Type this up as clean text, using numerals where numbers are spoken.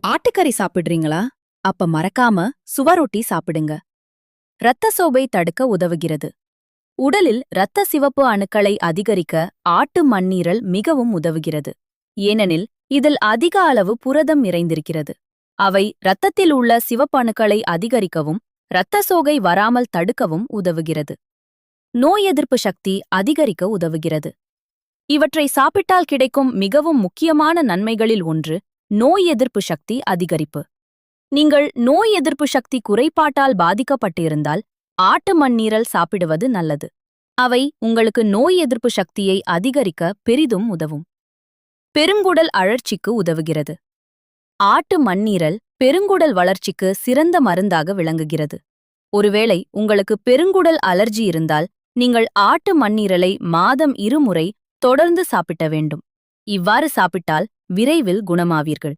ஆட்டுக்கறி சாப்பிடுறீங்களா? அப்ப மறக்காம சுவரொட்டி சாப்பிடுங்க. இரத்த சோகை தடுக்க உதவுகிறது. உடலில் இரத்த சிவப்பு அணுக்களை அதிகரிக்க ஆட்டு மண்ணீரல் மிகவும் உதவுகிறது. ஏனெனில் இதில் அதிக அளவு புரதம் நிறைந்திருக்கிறது. அவை இரத்தத்தில் உள்ள சிவப்பணுக்களை அதிகரிக்கவும் இரத்த சோகை வராமல் தடுக்கவும் உதவுகிறது. நோய் எதிர்ப்பு சக்தி அதிகரிக்க உதவுகிறது. இவற்றை சாப்பிட்டால் கிடைக்கும் மிகவும் முக்கியமான நன்மைகளில் ஒன்று நோய் எதிர்ப்பு சக்தி அதிகரிப்பு. நீங்கள் நோய் எதிர்ப்பு சக்தி குறைபாட்டால் பாதிக்கப்பட்டிருந்தால் ஆட்டு மண்ணீரல் சாப்பிடுவது நல்லது. அவை உங்களுக்கு நோய் எதிர்ப்பு சக்தியை அதிகரிக்க பெரிதும் உதவும். பெருங்குடல் அழற்சிக்கு உதவுகிறது. ஆட்டு மண்ணீரல் பெருங்குடல் வளர்ச்சிக்கு சிறந்த மருந்தாக விளங்குகிறது. ஒருவேளை உங்களுக்கு பெருங்குடல் அலர்ஜி இருந்தால் நீங்கள் ஆட்டு மண்ணீரலை மாதம் 2 முறை தொடர்ந்து சாப்பிட வேண்டும். இவ்வாறு சாப்பிட்டால் விரைவில் குணமாவீர்கள்.